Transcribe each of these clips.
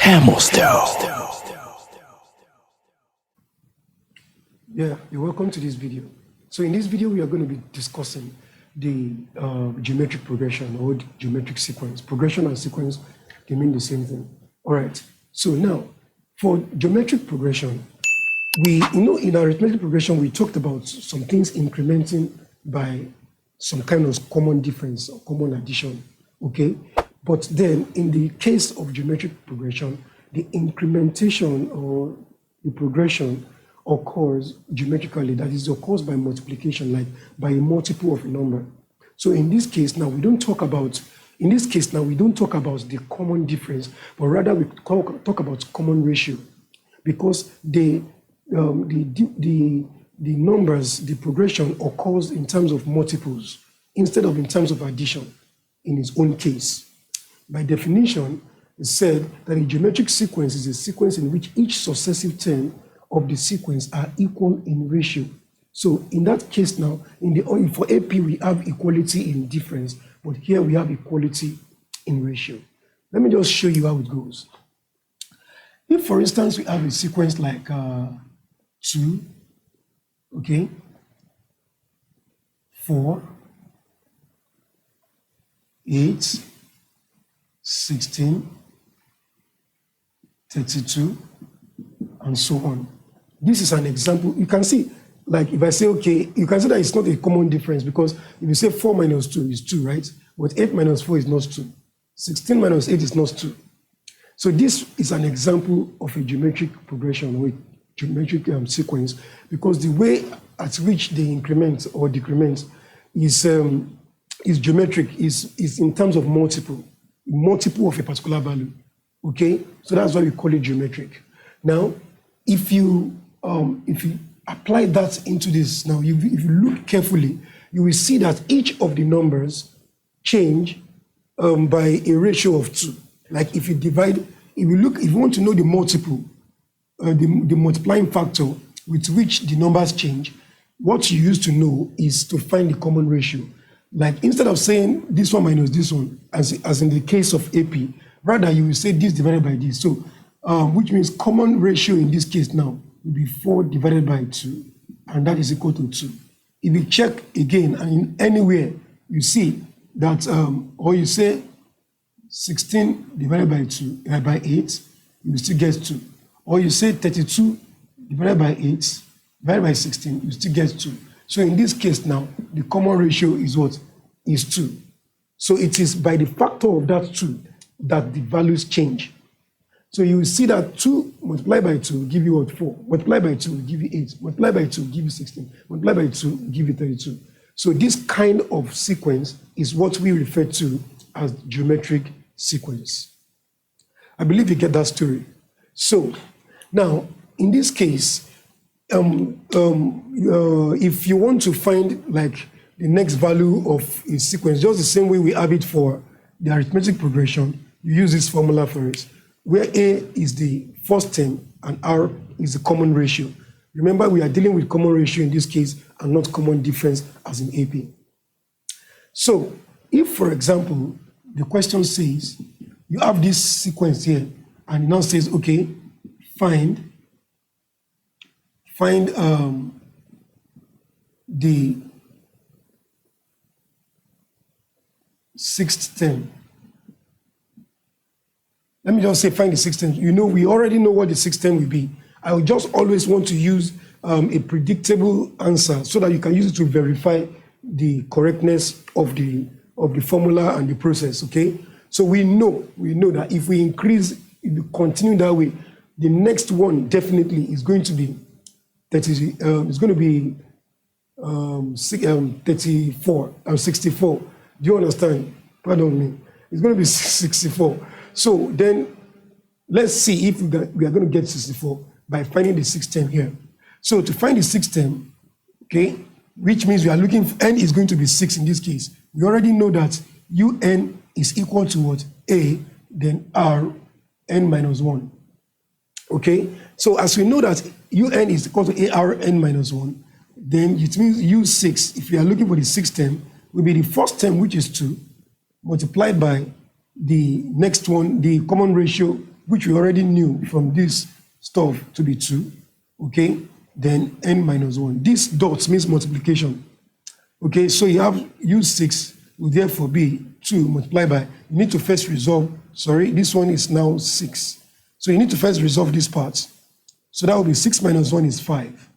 Emostel. Yeah, you're welcome to this video. So in this video, we are going to be discussing the geometric progression or the geometric sequence. Progression and sequence, they mean the same thing. All right. So now, for geometric progression, in arithmetic progression, we talked about some things incrementing by some kind of common difference or common addition, okay? But then in the case of geometric progression, the incrementation or the progression occurs geometrically, that is, occurs by multiplication, like by a multiple of a number. So in this case now, we don't talk about the common difference, but rather we talk about common ratio, because the numbers, the progression occurs in terms of multiples instead of in terms of addition in its own case. By definition, it's said that a geometric sequence is a sequence in which each successive term of the sequence are equal in ratio. So in that case now, for AP, we have equality in difference, but here we have equality in ratio. Let me just show you how it goes. If, for instance, we have a sequence like 2, okay, 4, 8, 16, 32, and so on. This is an example. You can see, like if I say, okay, you can see that it's not a common difference, because if you say 4 minus 2 is 2, right? But 8 minus 4 is not 2. 16 minus 8 is not 2. So this is an example of a geometric progression or a geometric sequence, because the way at which they increment or decrement is geometric, is in terms of multiple of a particular value. Okay, so that's why we call it geometric. Now, if you apply that into this, now if you look carefully, you will see that each of the numbers change by a ratio of 2. Like if you want to know the multiple, the multiplying factor with which the numbers change, what you used to know is to find the common ratio. Like instead of saying this one minus this one, as in the case of AP, rather you will say this divided by this. So, which means common ratio in this case now will be 4 divided by 2, and that is equal to 2. If you check again, and in anywhere you see that, or you say 16 divided by 2 by 8, you will still get 2. Or you say 32 divided by 8 divided by 16, you still get 2. So in this case now, the common ratio is what? Is 2. So it is by the factor of that 2 that the values change. So you will see that 2 multiplied by 2 will give you what? 4. Multiplied by 2 will give you 8. Multiplied by 2 will give you 16. Multiplied by 2 will give you 32. So this kind of sequence is what we refer to as geometric sequence. I believe you get that story. So now, in this case, if you want to find like the next value of a sequence, just the same way we have it for the arithmetic progression, you use this formula for it, where A is the first term and R is the common ratio. Remember, we are dealing with common ratio in this case and not common difference as in AP. So if, for example, the question says, you have this sequence here, and it now says, okay, find the sixth term. Let me just say find the sixth term. You know, we already know what the sixth term will be. I would just always want to use a predictable answer so that you can use it to verify the correctness of the formula and the process, okay? So we know that if we continue that way, the next one definitely is going to be 34 or 64. Do you understand? Pardon me. It's going to be 64. So then let's see if we are going to get 64 by finding the sixth term here. So to find the sixth term, okay, which means we are looking for n is going to be 6 in this case. We already know that un is equal to what? A, then r, n minus 1. Okay, so as we know that un is equal to ar n minus 1, then it means u6, if we are looking for the sixth term, will be the first term, which is 2, multiplied by the next one, the common ratio which we already knew from this stuff to be 2, okay? Then n minus 1. This dots means multiplication. Okay, so you have u6 will therefore be 2 multiplied by, you need to first resolve, sorry, this one is now 6. So you need to first resolve this part. So that will be 6 minus 1 is 5.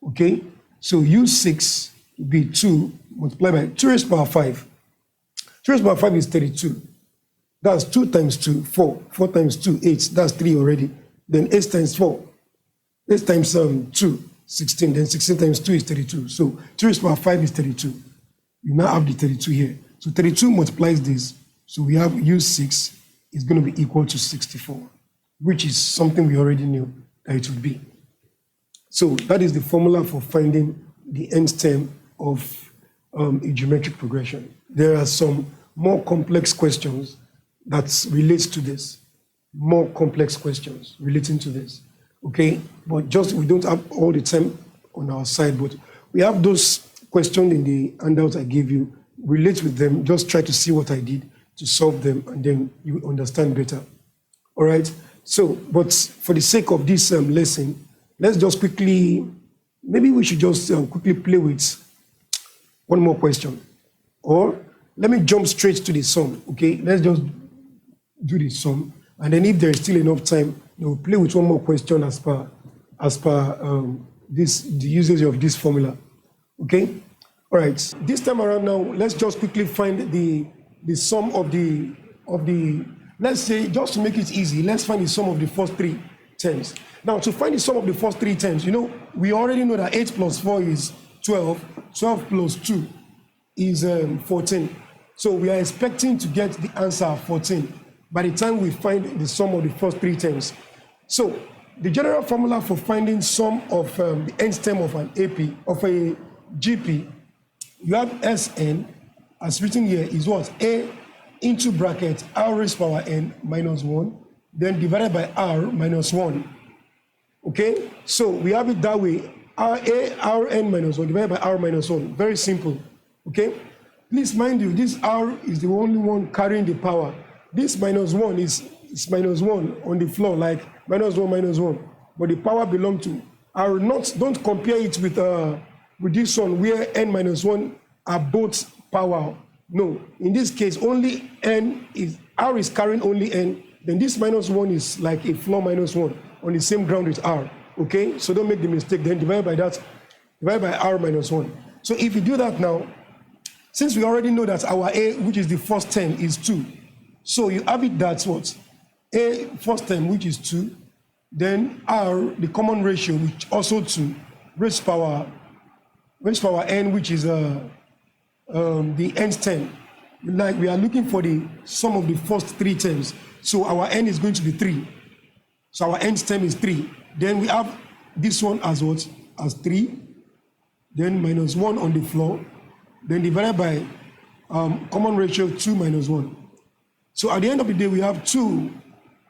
Okay, so u6 will be 2 multiplied by 2 raised to the power 5. 2 raised to the power 5 is 32. That's 2 times 2, 4. 4 times 2, 8. That's 3 already. Then 8 times 4. 8 times 2, 16. Then 16 times 2 is 32. So 2 raised to the power 5 is 32. You now have the 32 here. So 32 multiplies this. So we have u6 is going to be equal to 64, which is something we already knew that it would be. So that is the formula for finding the nth term of a geometric progression. There are some more complex questions that relate to this. More complex questions relating to this. Okay? But just we don't have all the time on our side, but we have those questions in the handout I gave you. Relate with them. Just try to see what I did to solve them, and then you understand better. All right? So, but for the sake of this lesson, let's just quickly, maybe we should just quickly play with one more question. Or let me jump straight to the sum, okay? Let's just do the sum. And then if there is still enough time, we'll play with one more question as per the usage of this formula, okay? All right, this time around now, let's just quickly find the sum of the, let's say, just to make it easy, let's find the sum of the first 3 terms. Now, to find the sum of the first 3 terms, you know, we already know that 8 plus 4 is 12, 12 plus 2 is 14. So we are expecting to get the answer 14 by the time we find the sum of the first 3 terms. So the general formula for finding sum of the nth term of an AP, of a GP, you have Sn, as written here, is what? A into bracket r raised to power n minus 1, then divided by r minus 1. Okay? So we have it that way. Rn minus 1 divided by r minus 1. Very simple. Okay? Please mind you, this r is the only one carrying the power. This minus 1 is minus 1 on the floor, like minus 1. But the power belongs to r. Don't compare it with this one where n minus 1 are both power. No, in this case, only n is, r is carrying only n, then this minus 1 is like a floor minus 1 on the same ground with r. Okay, so don't make the mistake, then divide by that, divide by r minus 1. So if you do that now, since we already know that our a, which is the first term, is 2, so you have it that's what? A first term, which is 2, then r, the common ratio, which also 2, raised to power n, which is the nth term. Like we are looking for the sum of the first 3 terms. So our n is going to be 3. So our nth term is 3. Then we have this one as what? As 3. Then minus 1 on the floor. Then divided by common ratio 2 minus 1. So at the end of the day, we have 2.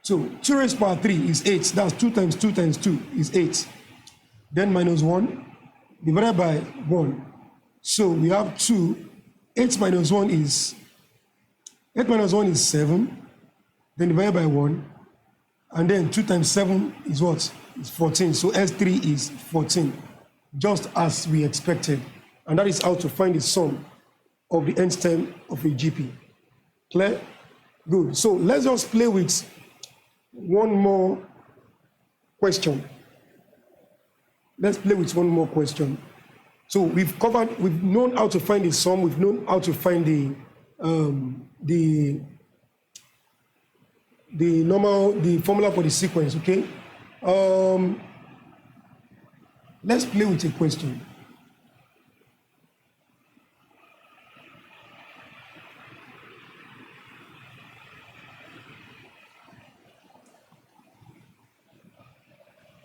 So 2 raised to power 3 is 8. That's 2 times 2 times 2 is 8. Then minus 1 divided by 1. So we have 2. 8 minus 1 is 7. Then divided by 1. And then 2 times 7 is what? It's 14. So S3 is 14. Just as we expected. And that is how to find the sum of the nth term of a GP. Clear? Good. So let's just play with one more question. Let's play with one more question. So we've known how to find the sum, we've known how to find the formula for the sequence, okay? Let's play with a question.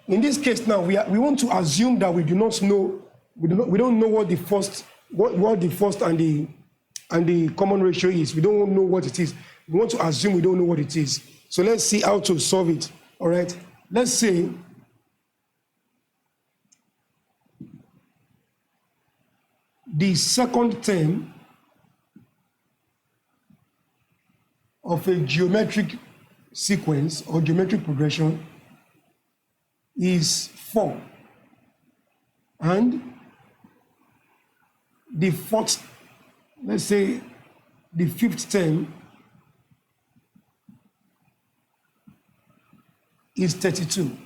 In this case now, we want to assume that we do not know, we don't know what the first and the common ratio is. We don't know what it is. We want to assume we don't know what it is. So let's see how to solve it. All right. Let's say the second term of a geometric sequence or geometric progression is 4. And the fourth, let's say the fifth term is 32.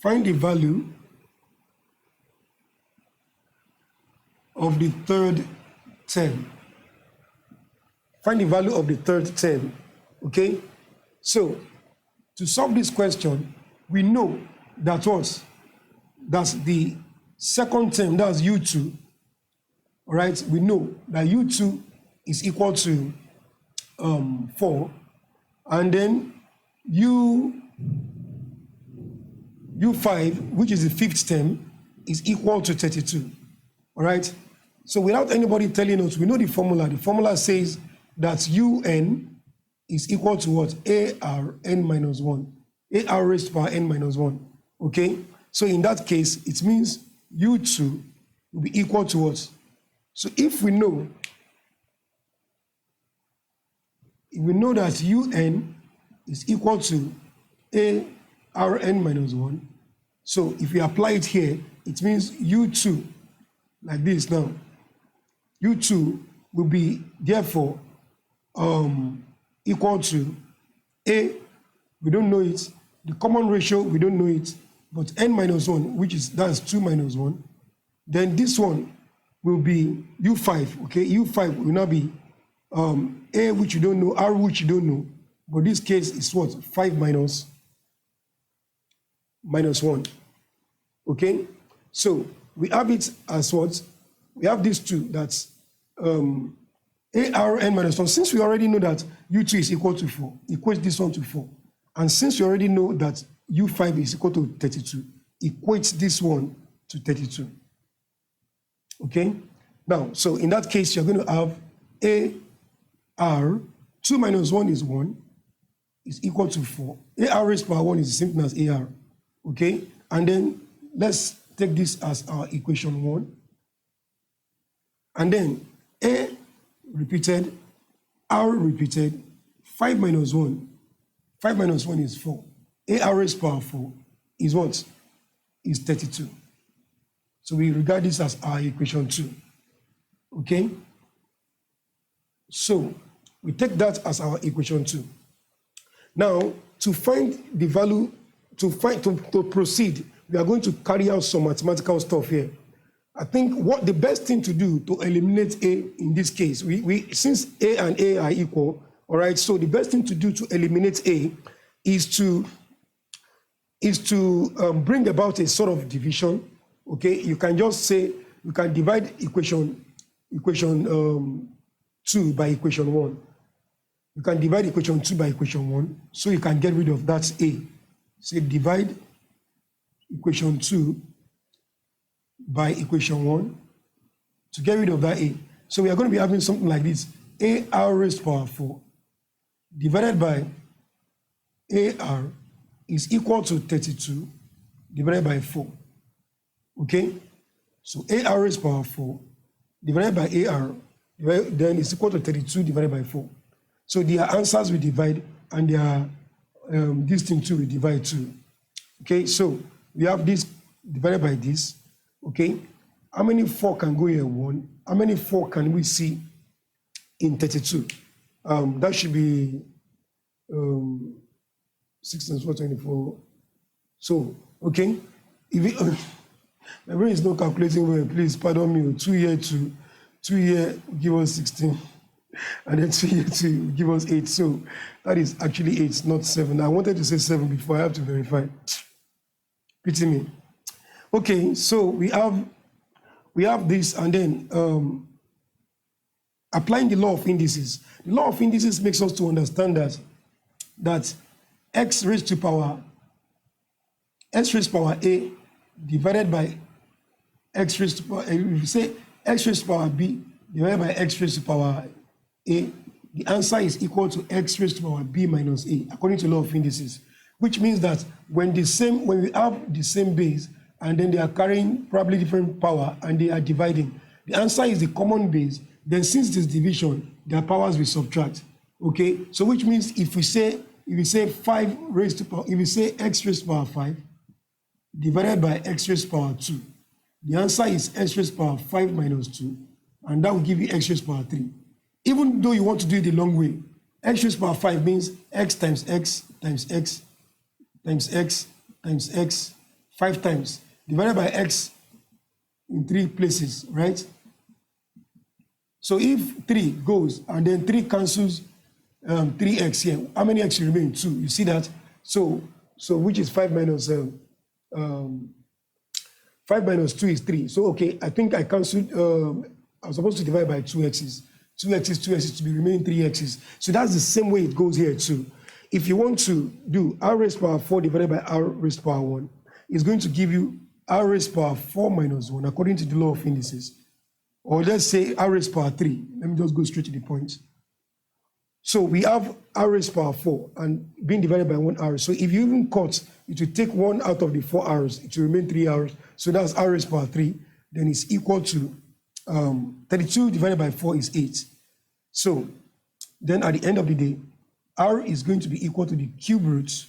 Find the value of the third term. Find the value of the third term, okay? So, to solve this question, we know that that's the second term, that's U2, all right? We know that U2 is equal to 4, and then U5, which is the fifth term, is equal to 32, all right? So without anybody telling us, we know the formula. The formula says that UN is equal to what? ARN minus 1. AR raised to power n minus 1, okay? So in that case, it means U2 will be equal to what? So if we know that UN is equal to ARN minus 1, so if we apply it here, it means U2, like this now, U2 will be therefore equal to A, we don't know it, the common ratio, we don't know it, but n minus 1, that's 2 minus 1, then this one will be U5, okay? U5 will now be A, which you don't know, R, which you don't know, but this case is what? 5 minus 1, okay? So we have it as what? We have these two, that's ARN minus 1. Since we already know that U2 is equal to 4, equate this one to 4. And since you already know that U5 is equal to 32, equate this one to 32. Okay? Now, so in that case, you're going to have AR, 2 minus 1 is 1, is equal to 4. AR raised to power 1 is the same thing as AR. Okay? And then let's take this as our equation 1. And then A repeated, R repeated, 5 minus 1. 5 minus 1 is 4. AR raised to power 4 is what? Is 32. So we regard this as our equation 2. Okay? So we take that as our equation 2. Now, to find the value, to proceed, we are going to carry out some mathematical stuff here. I think what the best thing to do to eliminate A in this case, since A and A are equal, all right, so the best thing to do to eliminate A is to bring about a sort of division, okay? You can just say, you can divide equation 2 by equation 1. You can divide equation 2 by equation 1, so you can get rid of that A. Say divide equation 2 by equation 1 to get rid of that A. So we are going to be having something like this. AR raised to power 4 divided by AR is equal to 32 divided by 4. Okay? So AR raised to power 4 divided by AR, then is equal to 32 divided by 4. So their answers we divide, and their this thing too we divide too. Okay, so we have this divided by this. Okay, how many 4 can go here? 1. How many 4 can we see in 32? That should be 6 times 4, 24. So, okay, if it, my brain is not calculating well, please pardon me. 2 here to 2 here give us 16, and then 2 here to give us 8. So that is actually 8, not 7. I wanted to say 7 before, I have to verify. Pity me. Okay, so we have this, and then applying the law of indices. The law of indices makes us to understand that x raised to power A divided by x raised to power, if you say x raised to power B divided by x raised to power A, the answer is equal to x raised to power B minus A, according to law of indices, which means that when we have the same base, and then they are carrying probably different power, and they are dividing, the answer is the common base. Then since this division, their powers will subtract. Okay, so which means if we say 5 raised to power, if we say x raised to power 5 divided by x raised to power 2, the answer is x raised to power 5 minus 2, and that will give you x raised to power 3. Even though you want to do it the long way, x raised to power 5 means x times x times x times x times x 5 times divided by x in 3 places, right? So if 3 goes and then 3 cancels 3x here, how many x remain? 2. You see that? So which is 5 minus 5 minus 2 is 3. So okay, I think I cancelled. I was supposed to divide by 2x's. 2x's to be remaining 3x's. So that's the same way it goes here too. If you want to do r raised to power 4 divided by r raised to power 1, it's going to give you r raised to power 4 minus 1 according to the law of indices. Or let's say r raised to power 3. Let me just go straight to the point. So we have r raised to power 4 and being divided by 1 r. So if you even cut, it will take 1 out of the 4 r's. It will remain 3 r's. So that's r raised to power 3. Then it's equal to 32 divided by 4 is 8. So then at the end of the day, r is going to be equal to the cube root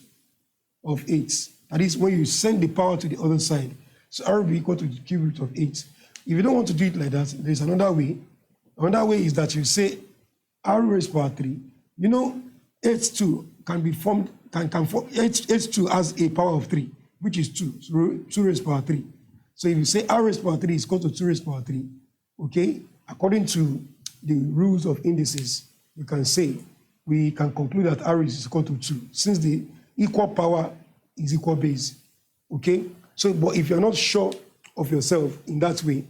of 8. That is when you send the power to the other side. So r will be equal to the cube root of 8. If you don't want to do it like that, there's another way. Another way is that you say r raised to power 3. You know, h2 can be formed, can form, h2 has a power of 3, which is 2, so 2 raised to power 3. So if you say r raised to power 3 is equal to 2 raised to power 3, okay, according to the rules of indices, you can say, we can conclude that r is equal to 2, since the equal power is equal base, okay? So, but if you're not sure of yourself in that way,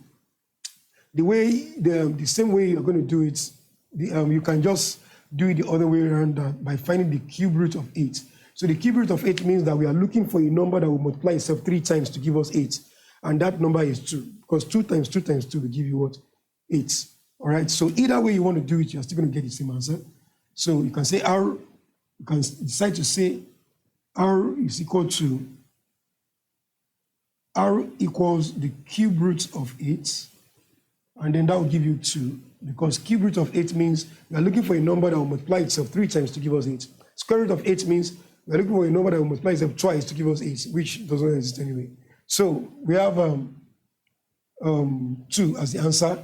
the same way you're going to do it, you can just do it the other way around by finding the cube root of 8. So the cube root of 8 means that we are looking for a number that will multiply itself 3 times to give us 8. And that number is 2, because 2 times 2 times 2 will give you what? 8. All right, so either way you want to do it, you're still going to get the same answer. So you can say r, you can decide to say r is equal to, r equals the cube root of 8, and then that will give you 2, because cube root of 8 means we are looking for a number that will multiply itself 3 times to give us 8. Square root of 8 means we are looking for a number that will multiply itself twice to give us 8, which doesn't exist anyway. So we have 2 as the answer.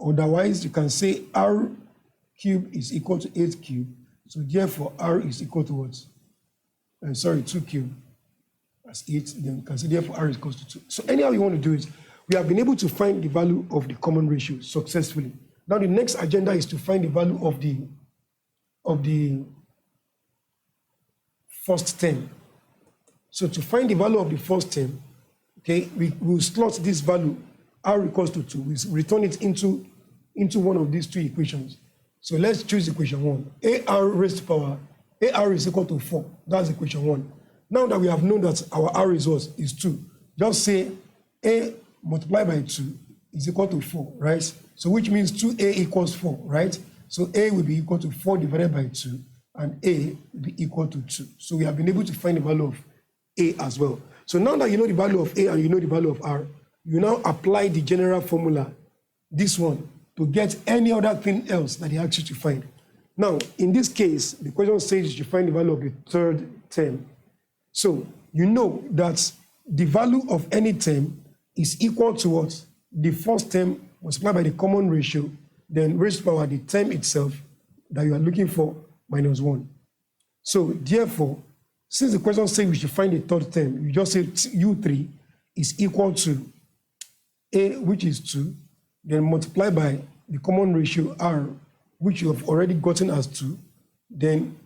Otherwise, you can say r cube is equal to 8 cube. So therefore, r is equal to what? 2 cube. That's 8. Then you can say therefore r is equal to 2. So anyhow you want to do it, we have been able to find the value of the common ratio successfully. Now the next agenda is to find the value of the first term. So to find the value of the first term, okay, we will slot this value r equals to 2. We return it into one of these two equations. So let's choose equation 1. ar raised to power, ar is equal to 4. That's equation 1. Now that we have known that our r is 2, just say a multiplied by 2 is equal to 4, right? So which means 2a equals 4, right? So a will be equal to 4 divided by 2, and a will be equal to 2. So we have been able to find the value of a as well. So now that you know the value of a and you know the value of r, you now apply the general formula, this one, to get any other thing else that they ask you to find. Now, in this case, the question says you should find the value of the third term. So you know that the value of any term is equal to what? The first term multiplied by the common ratio, then raised to power the term itself that you are looking for minus 1. So therefore, since the question says we should find the third term, you just say u3 is equal to a, which is 2, then multiply by the common ratio r, which you have already gotten as 2, then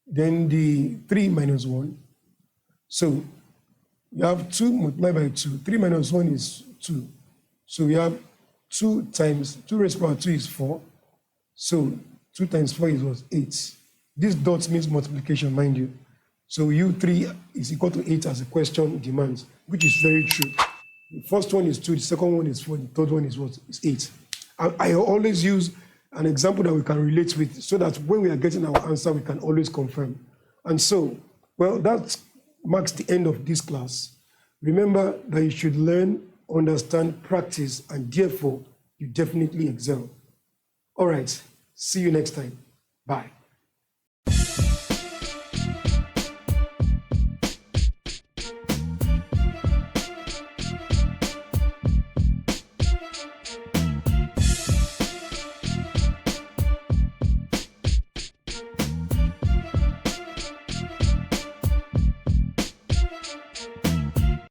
the 3 minus 1. So you have 2 multiplied by 2. 3 minus 1 is 2. So we have 2 times 2 raised to power 2 is 4. So 2 times 4 is what? 8. This dot means multiplication, mind you. So u3 is equal to 8 as the question demands, which is very true. The first one is 2, the second one is 4, the third one is what? Is 8. I always use an example that we can relate with so that when we are getting our answer, we can always confirm. And so, well, that marks the end of this class. Remember that you should learn, understand, practice, and therefore, you definitely excel. All right. See you next time. Bye.